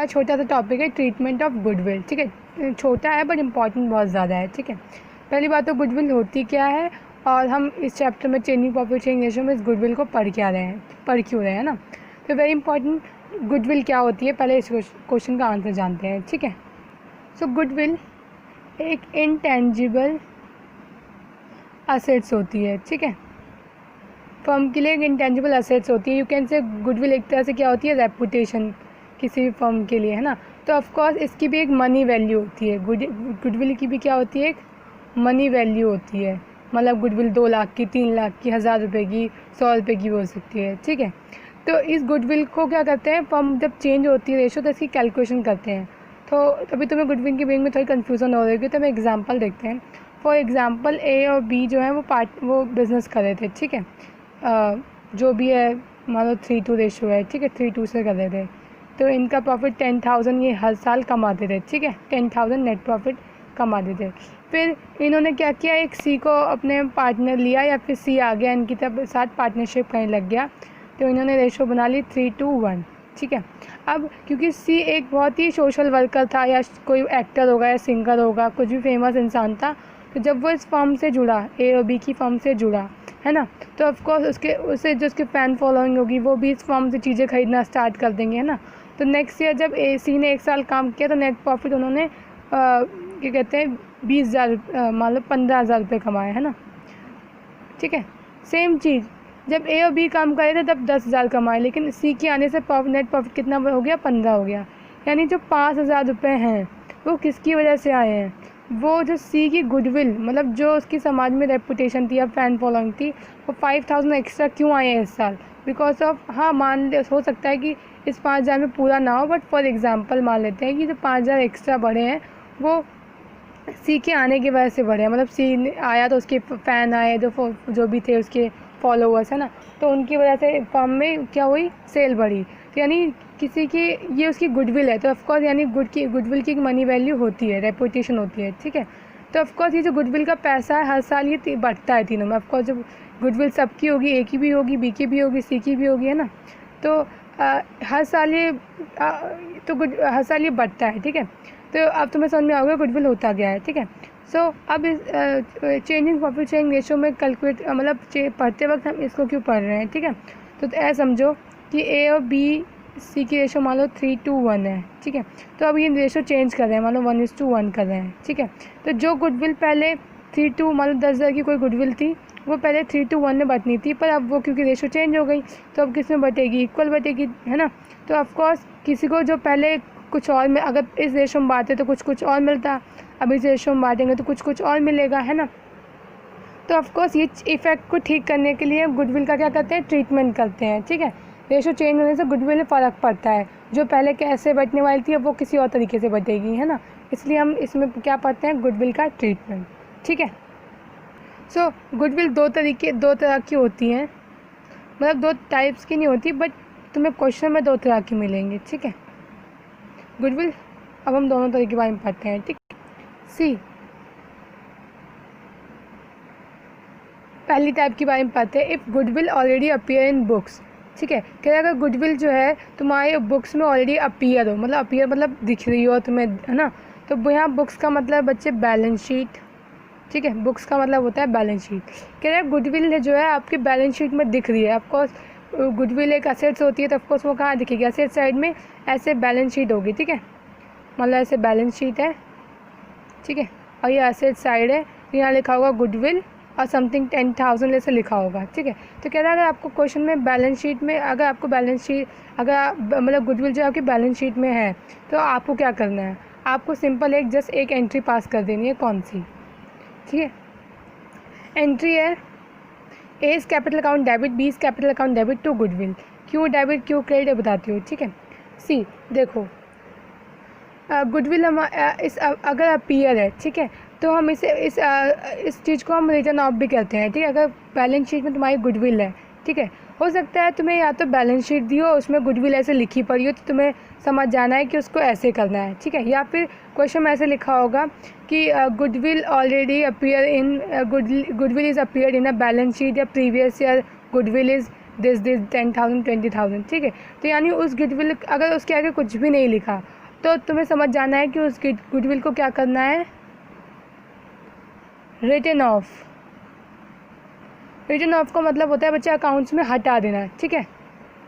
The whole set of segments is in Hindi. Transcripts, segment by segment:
हमारा छोटा सा टॉपिक है ट्रीटमेंट ऑफ गुडविल। ठीक है, छोटा है बट इम्पॉर्टेंट बहुत ज़्यादा है। ठीक है, पहली बात तो गुडविल होती क्या है, और हम इस चैप्टर में चेंजिंग प्रॉफिट शेयरिंग रेशियो में इस गुडविल को पढ़ क्यों रहे हैं ना। तो वेरी इंपॉर्टेंट, गुडविल क्या होती है, पहले इस क्वेश्चन का आंसर जानते हैं। ठीक है, सो गुडविल एक इंटेंजिबल असेट्स होती है। ठीक है, फर्म के लिए एक इंटेंजिबल असेट्स होती है। यू कैन से गुडविल एक तरह से क्या होती है, रेपुटेशन किसी भी फर्म के लिए, है ना। तो ऑफकोर्स इसकी भी एक मनी वैल्यू होती है। गुडविल की भी क्या होती है, एक मनी वैल्यू होती है। मतलब गुडविल 2 लाख की, 3 लाख की, 1000 रुपये की, 100 रुपये की हो सकती है। ठीक है, तो इस गुडविल को क्या करते हैं, फर्म जब चेंज होती है रेशो तो इसकी कैलकुलेशन करते हैं। तो अभी तुम्हें गुडविल की बेंग में थोड़ी कन्फ्यूज़न हो रही है, तो हम एग्जाम्पल देखते हैं। फॉर एग्जाम्पल ए और बी जो है वो बिज़नेस कर रहे थे। ठीक है, जो भी है मान लो 3:2 रेशो है। ठीक है, 3:2 से कर रहे थे। तो इनका प्रॉफिट 10,000 ये हर साल कमाते थे। ठीक है, 10,000 नेट प्रॉफिट कमाते थे। फिर इन्होंने क्या किया, एक सी को अपने पार्टनर लिया, या फिर सी आ गया इनकी साथ पार्टनरशिप करने लग गया। तो इन्होंने रेशो बना ली 3:1। ठीक है, अब क्योंकि सी एक बहुत ही सोशल वर्कर था, या कोई एक्टर होगा या सिंगर होगा, कुछ भी फेमस इंसान था, तो जब वो इस फर्म से जुड़ा, ए और बी की फर्म से जुड़ा, है ना, तो ऑफकोर्स उससे जो उसकी फ़ैन फॉलोइंग होगी वो भी इस फर्म से चीज़ें खरीदना स्टार्ट कर देंगे, है ना। तो नेक्स्ट ईयर जब ए सी ने 1 साल काम किया तो नेट प्रॉफिट उन्होंने क्या कहते हैं 20,000 मान लो 15,000 रुपये कमाए, है ना। ठीक है, सेम चीज़ जब ए और बी काम कर रहे थे तब 10,000 कमाए, लेकिन सी के आने से नेट प्रॉफिट कितना हो गया, 15 हो गया। यानी जो 5,000 रुपये हैं वो किसकी वजह से आए हैं, वो जो सी की गुडविल, मतलब जो उसकी समाज में रेपुटेशन थी या फैन फॉलोइंग थी, वो 5,000 एक्स्ट्रा क्यों आए हैं इस साल, बिकॉज ऑफ, हाँ मान ले हो सकता है कि इस 5,000 में पूरा ना हो, बट फॉर एग्जांपल मान लेते हैं कि जो 5,000 एक्स्ट्रा बढ़े हैं वो सी के आने की वजह से बढ़े हैं। मतलब सी आया तो उसके फ़ैन आए, जो भी थे उसके फॉलोअर्स, है ना, तो उनकी वजह से फर्म में क्या हुई, सेल बढ़ी। तो यानी किसी की ये उसकी गुडविल है, तो ऑफकोर्स यानी गुडविल की एक मनी वैल्यू होती है, रेपुटेशन होती है। ठीक है, तो ऑफकोर्स ये जो गुडविल का पैसा है हर साल ये बढ़ता है तीनों में। ऑफकोर्स जब गुडविल सबकी होगी, ए की भी होगी, बी की भी होगी, सी की भी होगी, है ना, तो हर साल ये हर साल ये बढ़ता है। ठीक है, तो अब तुम्हें समझ में आओगे गुडविल होता गया है। ठीक है, सो अब इस चेंजिंग प्रॉफिट शेयरिंग रेशो में कैलकुलेट मतलब पढ़ते वक्त हम इसको क्यों पढ़ रहे हैं। ठीक है, तो ऐसा समझो कि ए और बी सी की रेशो मान लो 3:1 है। ठीक है, तो अब ये रेशो चेंज कर रहे हैं, मान लो 1:1 कर रहे हैं। ठीक है, तो जो गुडविल पहले 3:2 मान लो 10,000 की कोई गुडविल थी, वो पहले 3:1 में बटनी थी, पर अब वो क्योंकि रेशो चेंज हो गई तो अब किस में बटेगी, इक्वल बटेगी, है ना। तो ऑफकोर्स किसी को जो पहले कुछ और में, अगर इस रेशो में बांटे तो कुछ और मिलता, अब इस रेशो में बांटेंगे तो कुछ और मिलेगा, है ना। तो ऑफकोर्स ये इफ़ेक्ट को ठीक करने के लिए गुडविल का क्या करते हैं, ट्रीटमेंट करते हैं। ठीक है, रेशो चेंज होने से गुडविल में फ़र्क पड़ता है, जो पहले कैसे बटने वाली थी अब वो किसी और तरीके से बटेगी, है ना। इसलिए हम इसमें क्या पढ़ते हैं, गुडविल का ट्रीटमेंट। ठीक है, सो गुडविल दो तरह की होती हैं, मतलब 2 टाइप्स की नहीं होती, बट तुम्हें क्वेश्चन में 2 तरह की मिलेंगी। ठीक है, गुडविल अब हम दोनों तरह के बारे में पढ़ते हैं। ठीक, सी पहली टाइप के बारे में पढ़ते हैं, if goodwill already appear in books. ठीक है, क्या अगर गुडविल जो है तुम्हारे बुक्स में ऑलरेडी अपीयर हो, मतलब अपीयर मतलब दिख रही हो तुम्हें, है ना। तो यहाँ बुक्स का मतलब बच्चे बैलेंस शीट। ठीक है, बुक्स का मतलब होता है बैलेंस शीट। कह रहे हैं गुडविल जो है आपकी बैलेंस शीट में दिख रही है। ऑफकोर्स गुडविल एक असेट्स होती है, तो ऑफकोर्स वो कहाँ दिखेगी, असेट साइड में ऐसे बैलेंस शीट होगी। ठीक है, मतलब ऐसे बैलेंस शीट है। ठीक है, और ये असेट साइड है, तो यहाँ लिखा होगा गुडविल और समथिंग 10,000 ऐसे लिखा होगा। ठीक है, तो कह रहा है अगर आपको क्वेश्चन में बैलेंस शीट में, अगर आपको बैलेंस शीट, अगर मतलब गुडविल जो आपकी बैलेंस शीट में है, तो आपको क्या करना है, आपको सिंपल एक एंट्री पास कर देनी है। कौन सी, ठीक है, एंट्री है A is capital account debit, B is capital account debit to goodwill. क्यों डेबिट क्यों क्रेडिट बताती हूँ। ठीक है, सी देखो गुडविल हम अगर अपीयर है, ठीक है, तो हम इस चीज़ को हम रिटर्न ऑफ भी कहते हैं। ठीक है, अगर बैलेंस शीट में तुम्हारी गुडविल है, ठीक है, हो सकता है तुम्हें या तो बैलेंस शीट दी हो उसमें गुडविल ऐसे लिखी पड़ी हो, तो तुम्हें समझ जाना है कि उसको ऐसे करना है। ठीक है, या फिर क्वेश्चन में ऐसे लिखा होगा कि goodwill already appear in goodwill is appeared in a balance sheet या previous year goodwill is this 10,000 20,000, ठीक है। तो यानी उस गुडविल अगर उसके आगे कुछ भी नहीं लिखा तो तुम्हें समझ जाना है कि उस गुडविल को क्या करना है, रिटन ऑफ। रिटन ऑफ का मतलब होता है बच्चे अकाउंट्स में हटा देना, ठीक है।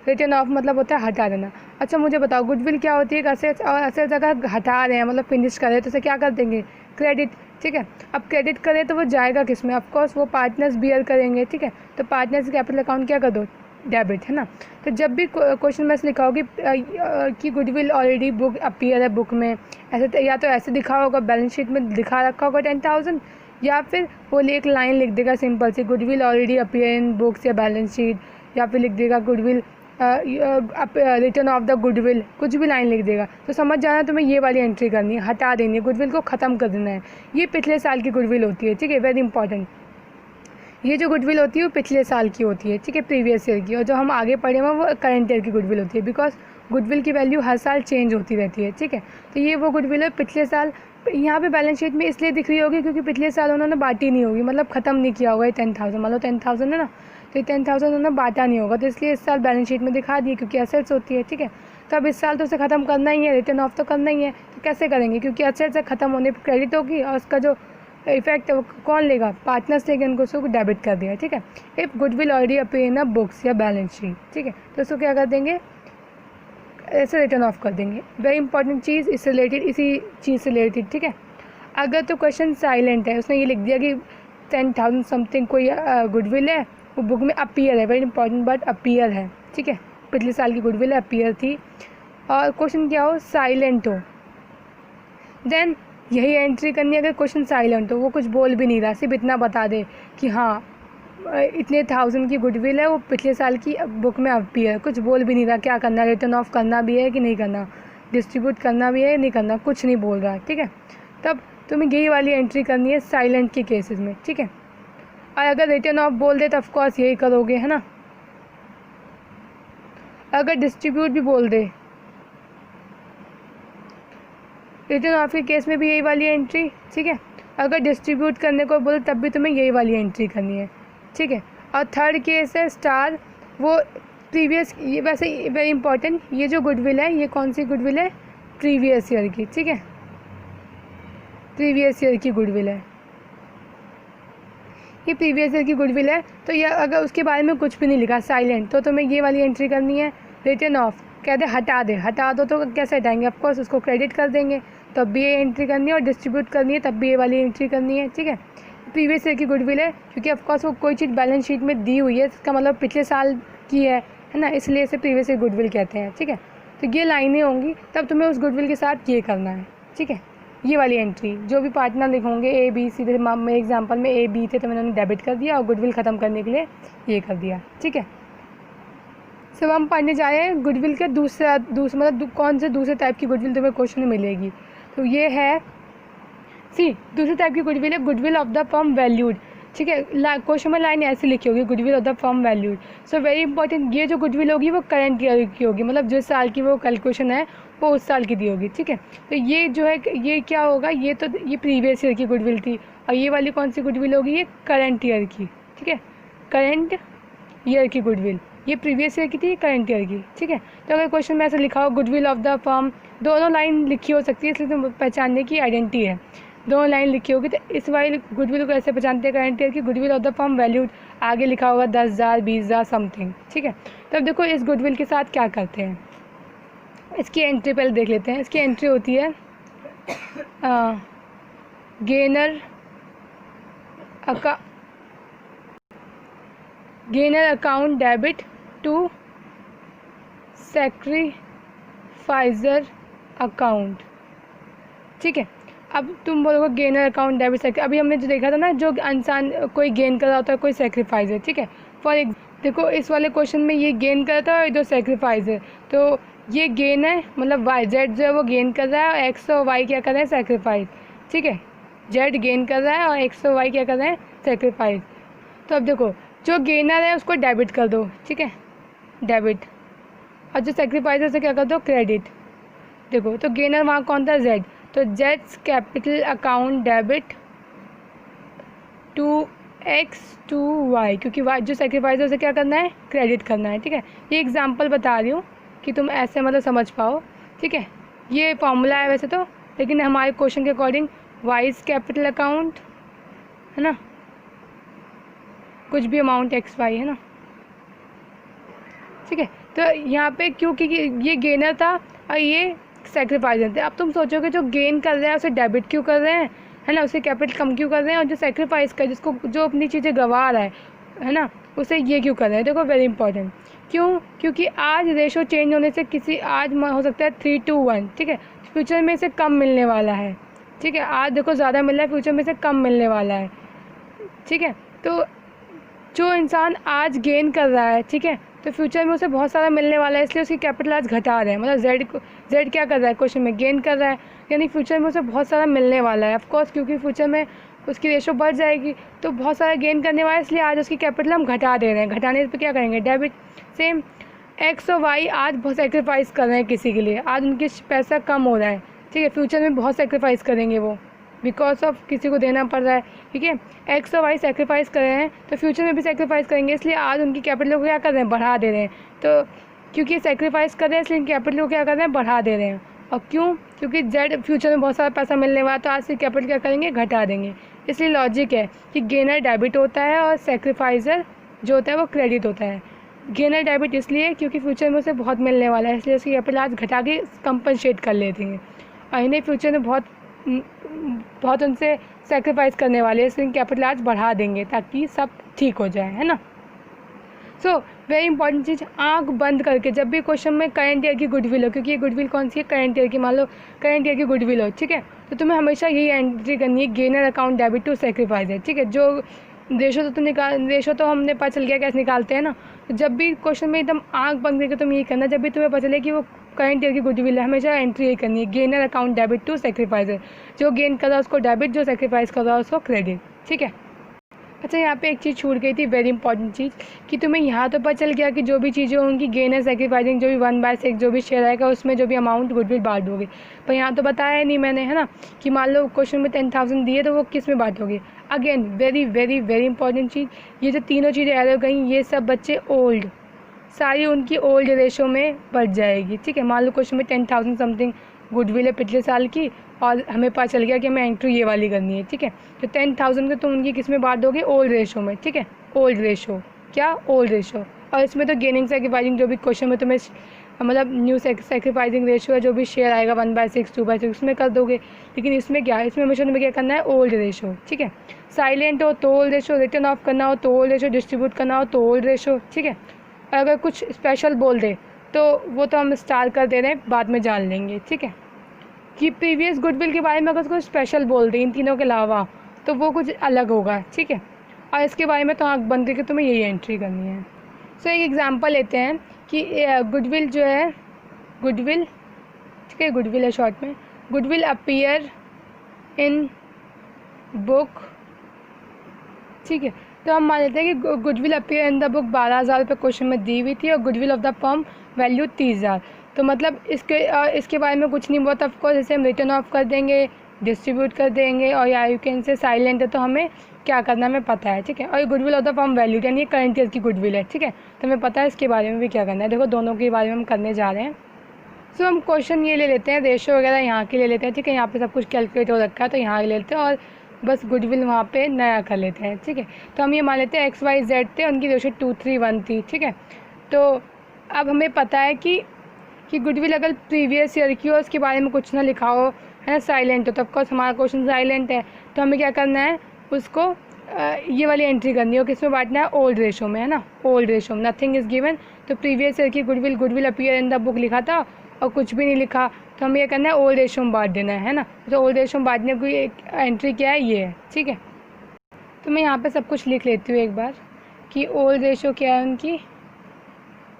रिटन ऑफ मतलब होता है हटा देना। अच्छा मुझे बताओ गुडविल क्या होती है, असेट्स, और असेट्स अगर हटा रहे हैं मतलब फिनिश कर रहे हैं तो उसे क्या कर देंगे, क्रेडिट, ठीक है। अब क्रेडिट करें तो वो जाएगा किस में, ऑफकोर्स वो पार्टनर्स बियर करेंगे, ठीक है। तो पार्टनर्स कैपिटल अकाउंट क्या कर दो, डेबिट, है ना। तो जब भी क्वेश्चन में लिखा होगी कि गुडविल ऑलरेडी बुक अपीयर है बुक में, ऐसे या तो ऐसे दिखा होगा बैलेंस शीट में दिखा रखा होगा 10,000, या फिर वो एक लाइन लिख देगा सिंपल सी, goodwill already appear in books या बैलेंस शीट, या फिर लिख देगा goodwill return of the goodwill, कुछ भी लाइन लिख देगा। तो समझ जाना तुम्हें ये वाली एंट्री करनी है, हटा देनी है, गुडविल को ख़त्म कर देना है। ये पिछले साल की गुडविल होती है, ठीक है, वेरी इंपॉर्टेंट। ये जो गुडविल होती है वो पिछले साल की होती है, ठीक है, प्रीवियस ईयर की। और जो हम आगे पढ़े हैं वो करंट ईयर की गुडविल होती है, बिकॉज गुडविल की वैल्यू हर साल चेंज होती रहती है, ठीक है। तो ये वो गुडविल है पिछले साल। यहाँ पे बैलेंस शीट में इसलिए दिख रही होगी क्योंकि पिछले साल उन्होंने बांटी नहीं होगी, मतलब ख़त्म नहीं किया होगा। 10,000 मतलब 10,000 है ना, तो 10,000 उन्होंने बांटा नहीं होगा, तो इसलिए इस साल बैलेंस शीट में दिखा दिए क्योंकि एसेट्स होती है, ठीक है। तो अब इस साल तो उसे ख़त्म करना ही है, रिटर्न ऑफ तो करना ही है। तो कैसे करेंगे, क्योंकि एसेट्स से ख़त्म होने पर क्रेडिट होगी और उसका जो इफेक्ट है वो कौन लेगा, पार्टनर्स लेके उनको उसको डेबिट कर दिया, ठीक है। If goodwill already appear in a books या बैलेंस शीट, ठीक है, तो उसको क्या कर देंगे, ऐसे रिटर्न ऑफ कर देंगे। वेरी इंपॉर्टेंट चीज़ इससे रिलेटेड, इसी चीज़ से रिलेटेड, ठीक है। अगर तो क्वेश्चन साइलेंट है, उसने ये लिख दिया कि 10,000 समथिंग कोई गुडविल है, वो बुक में अपीयर है, वेरी इंपॉर्टेंट बट अपीयर है, ठीक है, पिछले साल की गुडविल है, अपीयर थी। और क्वेश्चन क्या हो, साइलेंट हो, देन यही एंट्री करनी है। अगर क्वेश्चन साइलेंट हो, वो कुछ बोल भी नहीं रहा, सिर्फ इतना बता दे कि हाँ इतने 1000 की गुडविल है, वो पिछले साल की बुक में अपीयर, कुछ बोल भी नहीं रहा, क्या करना, रिटर्न ऑफ करना भी है कि नहीं करना, डिस्ट्रीब्यूट करना भी है नहीं करना, कुछ नहीं बोल रहा है, ठीक है। तब तुम्हें यही वाली एंट्री करनी है साइलेंट के केसेस में, ठीक है। और अगर रिटर्न ऑफ बोल दे तो ऑफकोर्स यही करोगे, है ना। अगर डिस्ट्रीब्यूट भी बोल दे, रिटर्न ऑफ के केस में भी यही वाली एंट्री, ठीक है। अगर डिस्ट्रीब्यूट करने को बोले तब भी तुम्हें यही वाली एंट्री करनी है, ठीक है। और थर्ड केस है स्टार, वो प्रीवियस, ये वैसे वेरी इंपॉर्टेंट, ये जो गुडविल है ये कौन सी गुडविल है, प्रीवियस ईयर की, ठीक है, प्रीवियस ईयर की गुडविल है, ये प्रीवियस ईयर की गुडविल है। तो यह अगर उसके बारे में कुछ भी नहीं लिखा, साइलेंट, तो तुम्हें ये वाली एंट्री करनी है, रिटर्न ऑफ, कहते हटा दे, हटा दो तो कैसे हटाएंगे, ऑफकोर्स उसको क्रेडिट कर देंगे, तब भी ये एंट्री करनी है, और डिस्ट्रीब्यूट करनी है तब भी ये वाली एंट्री करनी है, ठीक है। प्रीवियस ईयर की गुडविल है क्योंकि ऑफकोर्स वो कोई चीज़ बैलेंस शीट में दी हुई है, इसका मतलब पिछले साल की है ना, इसलिए इसे प्रीवियस ईयर गुडविल कहते हैं, ठीक है। तो ये लाइनें होंगी, तब तुम्हें उस गुडविल के साथ ये करना है, ठीक है। ये वाली एंट्री, जो भी पार्टनर लिखोगे ए बी सी, मेरे एग्जांपल में ए बी थे तो मैंने उन्हें डेबिट कर दिया और गुडविल ख़त्म करने के लिए ये कर दिया, ठीक है। सब हम पढ़ने जाए गुडविल के दूसरा मतलब कौन से दूसरे टाइप की गुडविल तुम्हें क्वेश्चन में मिलेगी। तो ये है सी, दूसरे टाइप की गुडविल है goodwill of the firm valued, ठीक है। क्वेश्चन में लाइन ऐसी लिखी होगी, goodwill of the firm valued. So very important, ये जो गुडविल होगी वो करंट ईयर की होगी, मतलब जिस साल की वो कैलकुलेशन है वो उस साल की दी होगी, ठीक है। तो ये जो है ये क्या होगा, ये तो ये प्रीवियस ईयर की गुडविल थी, और ये वाली कौन सी गुडविल होगी, ये करंट ईयर की, ठीक है, करंट ईयर की गुडविल, ये प्रीवियस ईयर की थी, करंट ईयर की, ठीक है। तो अगर क्वेश्चन में ऐसा लिखा हो गुडविल ऑफ द फर्म, दोनों लाइन लिखी हो सकती है, इसलिए तो पहचानने की आइडेंटिटी है, दोनों लाइन लिखी होगी। तो इस वाली गुडविल को ऐसे पहचानते हैं करंट ईयर की, goodwill of the firm valued, आगे लिखा होगा 10,000 20,000 समथिंग, ठीक है। तो अब देखो इस गुडविल के साथ क्या करते हैं, इसकी एंट्री पहले देख लेते हैं। इसकी एंट्री होती है gainer account debit to sacrificer account, ठीक है। अब तुम बोलोगे गेनर अकाउंट डेबिट सेक्री, अभी हमने जो देखा था ना, जो इंसान कोई गेन कर रहा होता है कोई सेक्रीफाइस है, ठीक है। फॉर देखो इस वाले क्वेश्चन में ये गेन कर रहा था और इधर सेक्रीफाइस है, तो ये गेन है, मतलब वाई जेड जो है वो गेन कर रहा है और एक्स और वाई क्या कर रहे हैं, सेक्रीफाइस, ठीक है। जेड गेन कर रहा है और एक्स और वाई क्या कर रहे हैं, सेक्रीफाइस। तो अब देखो जो गेनर है उसको डेबिट कर दो, ठीक है, डेबिट, और जो सेक्रीफाइस है उसे क्या कर दो, क्रेडिट। देखो तो गेनर वहाँ कौन था, जेड, तो जेड्स capital account debit to X to Y, क्योंकि वाई जो सेक्रीफाइस है उसे क्या करना है, क्रेडिट करना है, ठीक है। ये एग्जांपल बता रही हूँ कि तुम ऐसे मतलब समझ पाओ, ठीक है। ये फॉर्मूला है वैसे तो, लेकिन हमारे क्वेश्चन के अकॉर्डिंग वाइज कैपिटल अकाउंट है ना, कुछ भी अमाउंट एक्स वाई है ना, ठीक है। तो यहाँ पे क्योंकि ये गेनर था और ये सेक्रीफाइजर थे। अब तुम सोचोगे जो गेन कर रहे हैं उसे डेबिट क्यों कर रहे हैं, है ना, उसे कैपिटल कम क्यों कर रहे हैं, और जो सेक्रीफाइस कर जिसको जो अपनी चीज़ें गंवा रहा है ना, उसे ये क्यों कर रहे हैं। देखो वेरी इंपॉर्टेंट, क्यों, क्योंकि आज रेशो चेंज होने से किसी आज हो सकता है 3:1, ठीक है, फ्यूचर में इसे कम मिलने वाला है, ठीक है। आज देखो ज़्यादा मिल रहा है, फ्यूचर में से कम मिलने वाला है, ठीक है। तो जो इंसान आज गेन कर रहा है, ठीक है, तो फ्यूचर में उसे बहुत सारा मिलने वाला है, इसलिए उसकी कैपिटल आज घटा रहे हैं। मतलब जेड क्या कर रहा है, क्वेश्चन में गेन कर रहा है, यानी फ्यूचर में उसे बहुत सारा मिलने वाला है। ऑफकोर्स क्योंकि फ्यूचर में उसकी रेशो बढ़ जाएगी तो बहुत सारा गेन करने वाला है, इसलिए आज उसकी कैपिटल हम घटा दे रहे हैं। घटाने पर क्या करेंगे, डेबिट। सेम एक्स और वाई आज बहुत सेक्रीफाइस कर रहे हैं किसी के लिए, आज उनकी पैसा कम हो रहा है, ठीक है, फ्यूचर में बहुत सेक्रीफाइस करेंगे वो, बिकॉज ऑफ किसी को देना पड़ रहा है, ठीक है। एक्स और वाई सेक्रीफाइस कर रहे हैं तो फ्यूचर में भी सेक्रीफाइस करेंगे, इसलिए आज उनकी कैपिटल को क्या कर रहे हैं, बढ़ा दे रहे हैं। तो क्योंकि सेक्रीफाइस कर रहे हैं इसलिए इनकी कैपिटल को क्या कर रहे हैं, बढ़ा दे रहे हैं। और क्यों, क्योंकि जेड फ्यूचर में बहुत सारा पैसा मिलने वाला, तो आज से कैपिटल क्या करेंगे, घटा देंगे। इसलिए लॉजिक है कि गेनर डेबिट होता है और सेक्रीफाइजर जो होता है वो क्रेडिट होता है। गेनर डेबिट इसलिए क्योंकि फ्यूचर में उसे बहुत मिलने वाला है, इसलिए उसकी कैपिटल आज घटा के कंपनसेट कर लेते हैं, और इन्हें फ्यूचर में बहुत उनसे सेक्रीफाइस करने वाले हैं, इसलिए कैपिटल आज बढ़ा देंगे ताकि सब ठीक हो जाए, है ना। सो वेरी इंपॉर्टेंट चीज़, आंख बंद करके जब भी क्वेश्चन में करंट ईयर की गुडविल हो, क्योंकि ये गुडविल कौन सी है, करंट ईयर की, मान लो करंट ईयर की गुडविल हो, ठीक है, तो तुम्हें हमेशा यही एंट्री करनी है, gainer account debit to sacrifice है, ठीक है। जो रेशो तो रेशो तो हमने पता चल गया कैसे निकालते हैं ना। तो जब भी क्वेश्चन में एकदम आंख बंद करके तुम यही करना, जब भी तुम्हें पता चले कि वो करंट ईयर की गुडविल है, हमेशा एंट्री यही करनी है, gainer account debit to sacrificer. जो गेन कर रहा है उसको डेबिट, जो सेक्रीफाइस कर रहा है उसको क्रेडिट, ठीक है। अच्छा, यहाँ पे एक चीज़ छूट गई थी, वेरी इंपॉर्टेंट चीज़, कि तुम्हें यहाँ तो पता चल गया कि जो भी चीज़ें होंगी गेनर सेक्रीफाइसिंग, जो भी 1/6 जो भी शेयर आएगा उसमें जो भी अमाउंट गुडविल बांटोगे। पर यहाँ तो बताया नहीं मैंने, है ना, कि मान लो क्वेश्चन में 10,000 दिए तो वो किस में बांटोगे। Again very very very important चीज़, ये जो तीनों चीज़ें ऐड हो गई, ये सब बच्चे ओल्ड, सारी उनकी ओल्ड रेशो में बढ़ जाएगी, ठीक है। मान लो क्वेश्चन में 10,000 समथिंग गुडविल है पिछले साल की, और हमें पता चल गया कि हमें एंट्री ये वाली करनी है, ठीक है। तो 10,000 को तुम उनकी किस में बांट दोगे, ओल्ड रेशो में, ठीक है। ओल्ड रेशो क्या, ओल्ड रेशो। और इसमें तो गेनिंग सेक्रीफाइसिंग जो भी क्वेश्चन में तुम्हें मतलब न्यू सेक्रीफाइसिंग रेशो है, जो भी शेयर आएगा 1/6 2/6 उसमें कर दोगे। लेकिन इसमें क्या है, इसमें हमेशा तुम्हें क्या करना है, ओल्ड रेशो, ठीक है। साइलेंट हो तो ओल्ड रेशो, रिटर्न ऑफ करना हो तो ओल्ड रेशो, डिस्ट्रीब्यूट करना हो तो ओल्ड रेशो, ठीक है। और अगर कुछ स्पेशल बोल दे तो वो तो हम स्टार कर दे रहे हैं, बाद में जान लेंगे, ठीक है। कि प्रीवियस गुडविल के बारे में अगर कुछ स्पेशल बोल दे इन तीनों के अलावा तो वो कुछ अलग होगा, ठीक है। और इसके बारे में तो आँख बंद करके तुम्हें यही एंट्री करनी है। सो एक एग्जांपल लेते हैं कि गुडविल जो है, गुडविल, ठीक है, गुडविल है शॉर्ट में, गुडविल अपीयर इन बुक, ठीक है। तो हम मान लेते हैं कि goodwill appear in the book 12,000 रुपये क्वेश्चन में दी हुई थी, और goodwill of the firm value 30,000। तो मतलब इसके बारे में कुछ नहीं हुआ, तो ऑफकोर्स इसे हम रिटर्न ऑफ कर देंगे, डिस्ट्रीब्यूट कर देंगे, और या यू कैन से साइलेंट है तो हमें क्या करना हमें पता है, ठीक है। और goodwill of the firm value यानी करंट ईयर की गुडविल है, ठीक है, तो हमें पता है इसके बारे में भी क्या करना है। देखो दोनों के बारे में हम करने जा रहे हैं। सो हम क्वेश्चन ये ले लेते हैं, रेशो वगैरह यहाँ के ले लेते हैं, ठीक है। यहाँ पे सब कुछ कैलकुलेट हो रखा है तो यहाँ ले लेते हैं, और बस गुडविल वहाँ पे नया कर लेते हैं, ठीक है। तो हम ये मान लेते हैं XYZ थे, उनकी रेशो 2:3:1 थी, ठीक है। तो अब हमें पता है कि गुडविल अगर प्रीवियस ईयर की हो, उसके बारे में कुछ ना लिखा हो, है ना, साइलेंट हो, तो ऑफकोर्स हमारा क्वेश्चन साइलेंट है। तो हमें क्या करना है, उसको ये वाली एंट्री करनी है, और किस में बांटना है, ओल्ड रेशो में, है ना, ओल्ड रेशो में। नथिंग इज़ गिवन, तो प्रीवियस ईयर की goodwill appear in the book लिखा था और कुछ भी नहीं लिखा, तो हमें ये करना है ओल्ड रेशो में बांट देना है ना। तो ओल्ड रेशो में बांटने की एक एंट्री क्या है, ये है, ठीक है। तो मैं यहाँ पे सब कुछ लिख लेती हूँ एक बार कि ओल्ड रेशो क्या है उनकी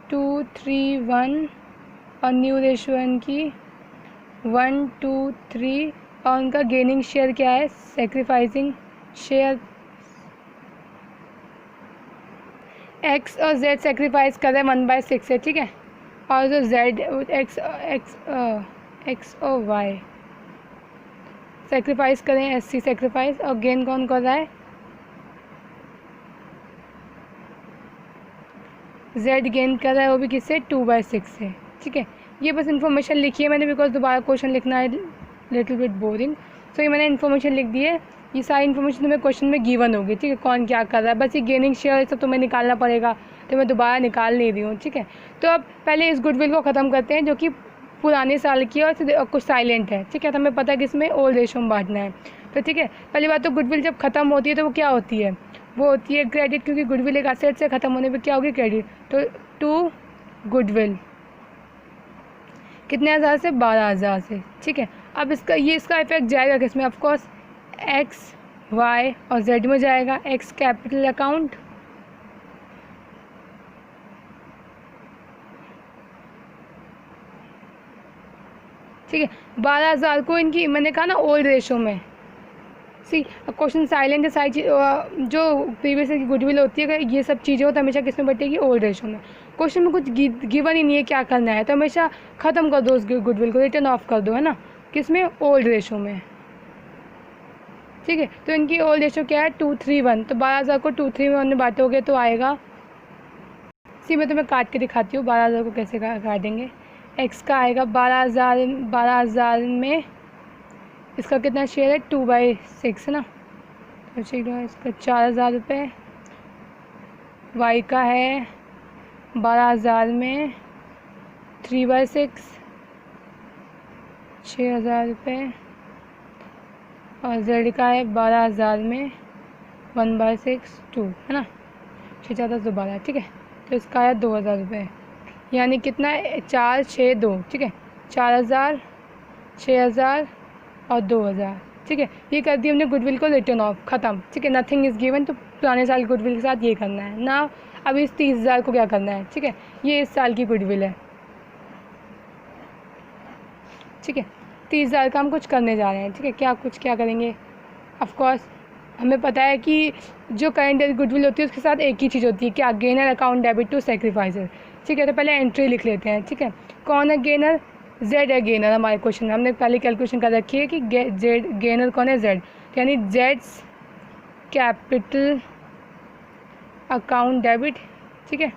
2:3:1, और न्यू रेशो है उनकी 1:2:3, और उनका गेनिंग शेयर क्या है, सेक्रीफाइसिंग शेयर। एक्स और जेड सेक्रीफाइस कर रहे हैं 1/6 है, ठीक है। और जो जेड एक्स और वाई सेक्रीफाइस करें, SC सेक्रीफाइस, और गेन कौन कर रहा है, जेड गेन कर रहा है वो भी किससे, 2/6 से। ठीक है, ये बस इन्फॉर्मेशन लिखी है मैंने, बिकॉज दोबारा क्वेश्चन लिखना है लिटिल बिट बोरिंग, सो ये मैंने इन्फॉर्मेशन लिख दी है। ये सारी इन्फॉर्मेशन तुम्हें क्वेश्चन में गिवन होगी। ठीक है, कौन क्या कर रहा है, बस ये गेनिंग शेयर सब तुम्हें निकालना पड़ेगा, तो मैं दोबारा निकाल नहीं रही हूँ। ठीक है, तो अब पहले इस गुडविल को ख़त्म करते हैं जो कि पुराने साल की है और कुछ साइलेंट है। ठीक है, तो हमें पता है कि इसमें ओल्ड रेशो में बांटना है। तो ठीक है, पहली बात तो गुडविल जब ख़त्म होती है तो वो क्या होती है, वो होती है क्रेडिट, क्योंकि गुडविल एक एसेट से ख़त्म होने पे क्या होगी, क्रेडिट। तो टू गुडविल कितने हज़ार से, 12,000 से। ठीक है, अब इसका इफेक्ट जाएगा किसमें, ऑफकोर्स एक्स वाई और जेड में जाएगा। एक्स कैपिटल अकाउंट, ठीक है, 12,000 को इनकी मैंने कहा ना ओल्ड रेशो में। सी क्वेश्चन साइलेंट है, सारी चीज जो प्रीवियस की गुडविल होती है, अगर ये सब चीज़ें हो तो हमेशा किस में बटेगी, ओल्ड रेशो में। क्वेश्चन में कुछ गिवन ही नहीं है क्या करना है, तो हमेशा ख़त्म कर दो उस गुडविल को, रिटर्न ऑफ कर दो, है ना, किस में, ओल्ड रेशो में। ठीक है, तो इनकी ओल्ड रेशो क्या है, 2:3:1। तो 12,000 को 2:3:1 में बांटोगे तो आएगा, सी मैं तुम्हें काट के दिखाती हूँ 12,000 को कैसे काटेंगे। एक्स का आएगा 12,000 में इसका कितना शेयर है, 2/6 है ना, तो चलो इसका 4,000 रुपये। वाई का है 12,000 में 3/6, 6,000 रुपये। और जेड का है 12,000 में 1/6, 2 है ना, 6,412। ठीक है, तो इसका आया 2,000 रुपये, यानी कितना है, 4, 6, 2। ठीक है, 4,000, 6,000 और 2,000। ठीक है, ये कर दी हमने गुडविल को रिटर्न ऑफ, ख़त्म। ठीक है, नथिंग इज़ गिवन, तो पुराने साल गुडविल के साथ ये करना है ना। अब इस 30,000 को क्या करना है, ठीक है, ये इस साल की गुडविल है। ठीक है, 30,000 का हम कुछ करने जा रहे हैं। ठीक है, क्या करेंगे, ऑफकोर्स हमें पता है कि जो करंट ईयर गुडविल होती है उसके साथ एक ही चीज़ होती है, क्या, gainer account debit to sacrifices. ठीक है, तो पहले एंट्री लिख लेते हैं। ठीक है, कौन है गेनर, जेड है गेनर। हमारे क्वेश्चन में हमने पहले कैलकुलेशन कर रखी है कि जेड गेनर कौन है, जेड, यानी जेड्स कैपिटल अकाउंट डेबिट। ठीक है,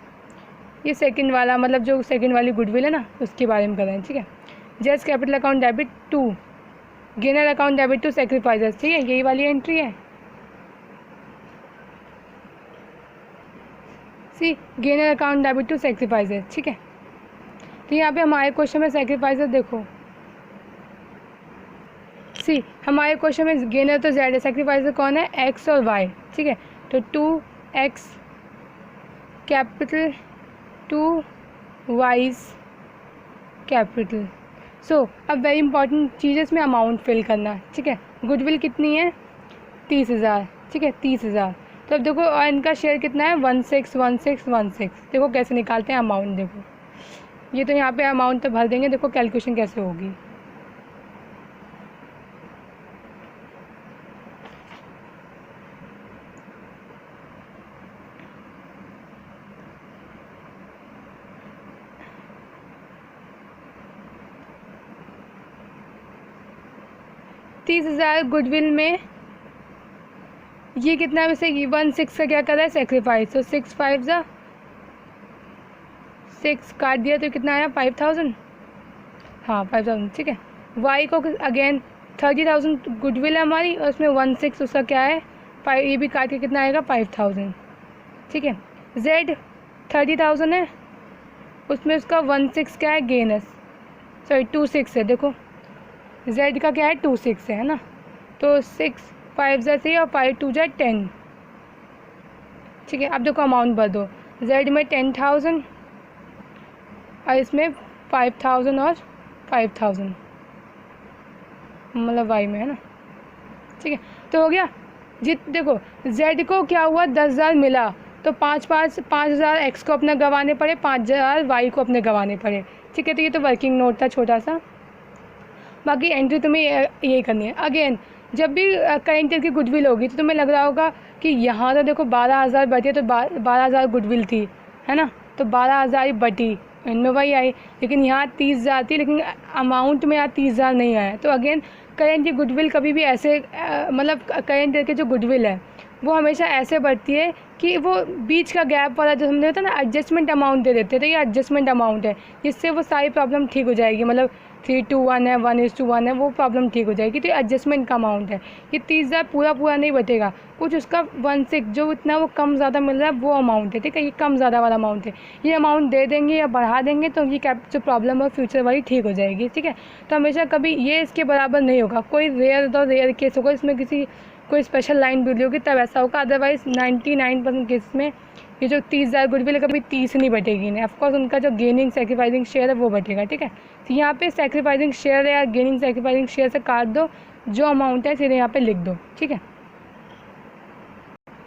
ये सेकंड वाला, मतलब जो सेकंड वाली गुडविल है ना उसके बारे में कर रहे हैं। ठीक है, जेड्स capital account debit to gainer account debit to sacrifices. ठीक है, यही वाली एंट्री है। C gainer account debit to sacrifices. ठीक है, तो यहाँ पे हमारे क्वेश्चन में सेक्रीफाइसेस देखो, सी हमारे क्वेश्चन में गेनर तो जेड है, सेक्रीफाइसेस कौन है, एक्स और वाई। ठीक है, तो 2x कैपिटल 2y कैपिटल। सो अब वेरी इंपॉर्टेंट चीज़ है इसमें अमाउंट फिल करना। ठीक है, गुडविल कितनी है, 30,000। ठीक है, 30,000। तो अब देखो और इनका शेयर कितना है, 161616। देखो कैसे निकालते हैं अमाउंट, देखो ये तो यहाँ पे अमाउंट तो भर देंगे, देखो कैलकुलेशन कैसे होगी। तीस 30,000 गुडविल में ये कितना है, वैसे 16 का क्या कर रहा है, सेक्रीफाइस। तो 6 5 जा 6 काट दिया तो कितना आया, 5,000। हाँ 5,000। ठीक है, वाई को अगेन 30,000 गुडविल है हमारी, और उसमें 16 उसका क्या है, 5, ये भी काट के कितना आएगा, 5,000। ठीक है, जेड 30,000 है, उसमें उसका 16 क्या है, गेनस, सॉरी 26 है। देखो जेड का क्या है, 26 है ना, तो 6 5 जा से और 5 2 जा 10। ठीक है, अब देखो अमाउंट भर दो, जेड में 10,000 और इसमें 5,000 और 5,000, मतलब वाई में है ना। ठीक है, तो हो गया। देखो जेड को क्या हुआ, 10,000 मिला, तो 5,000 एक्स को अपने गंवाने पड़े, 5,000 वाई को अपने गंवाने पड़े। ठीक है, तो ये तो वर्किंग नोट था छोटा सा, बाकी एंट्री तुम्हें यही करनी है। अगेन जब भी करेंट ईयर की गुडविल होगी तो तुम्हें लग रहा होगा कि यहाँ तो देखो 12,000 बची, तो 12,000 गुडविल थी, है ना, तो 12,000 ही बटी, इनमें वही आई, लेकिन यहाँ 30,000 थी, लेकिन अमाउंट में यहाँ 30,000 नहीं आया। तो अगेन करेंट की गुडविल कभी भी ऐसे मतलब करेंट ईयर के जो गुडविल है वो हमेशा ऐसे बढ़ती है कि वो बीच का गैप वाला जो हमने होता है ना एडजस्टमेंट अमाउंट दे देते हैं, तो ये एडजस्टमेंट अमाउंट है, जिससे वो सारी प्रॉब्लम ठीक हो जाएगी। मतलब 3:1 है, 1:1 है, वो प्रॉब्लम ठीक हो जाएगी। तो ये एडजस्टमेंट का अमाउंट है। ये 30,000 पूरा नहीं बटेगा, कुछ उसका 1/6 जो इतना वो कम ज़्यादा मिल रहा है वो अमाउंट है, ठीक है। ये कम ज़्यादा वाला अमाउंट है। ये अमाउंट दे देंगे या बढ़ा देंगे तो ये कैप जो प्रॉब्लम है फ्यूचर वाली ठीक हो जाएगी, ठीक है। तो हमेशा कभी ये इसके बराबर नहीं होगा। कोई रेयर केस होगा इसमें किसी कोई स्पेशल लाइन बुरी होगी तब ऐसा होगा, अदरवाइज 99% केस में ये जो 30,000 गुडविल है कभी 30 नहीं बटेगी नहीं। ऑफकोर्स उनका जो गेनिंग सेक्रीफाइसिंग शेयर है वो बटेगा, ठीक है। तो यहाँ पे सेक्रीफाइसिंग शेयर या गेनिंग सेक्रीफाइसिंग शेयर से काट दो, जो अमाउंट है सीधे यहाँ पे लिख दो, ठीक है।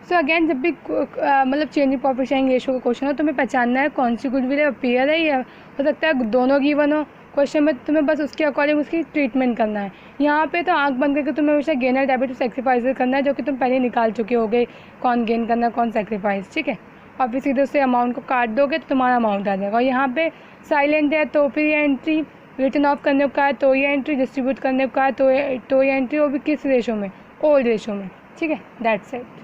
सो अगेन जब भी मतलब चेंजिंग प्रॉफिट शेयरिंग रेशियो का क्वेश्चन हो तो हमें पहचानना है कौन सी गुडविल है, पेयर है, या हो सकता है दोनों गिवन हो क्वेश्चन में, तुम्हें बस उसके अकॉर्डिंग उसकी ट्रीटमेंट करना है। यहाँ पे तो आंख बंद करके तुम्हें हमेशा गेनर डेबिट सेक्रीफाइस करना है, जो कि तुम पहले निकाल चुके होगे, कौन गेन करना है कौन सेक्रीफाइस, ठीक है। और फिर सीधे उससे अमाउंट को काट दोगे तो तुम्हारा अमाउंट आ जाएगा। और यहाँ पे साइलेंट है तो फिर ये एंट्री, रिटर्न ऑफ करने को है तो ये एंट्री, डिस्ट्रीब्यूट करने को है तो ये एंट्री, वो भी किस रेशो में, ओल्ड रेशो में, ठीक है। That's it.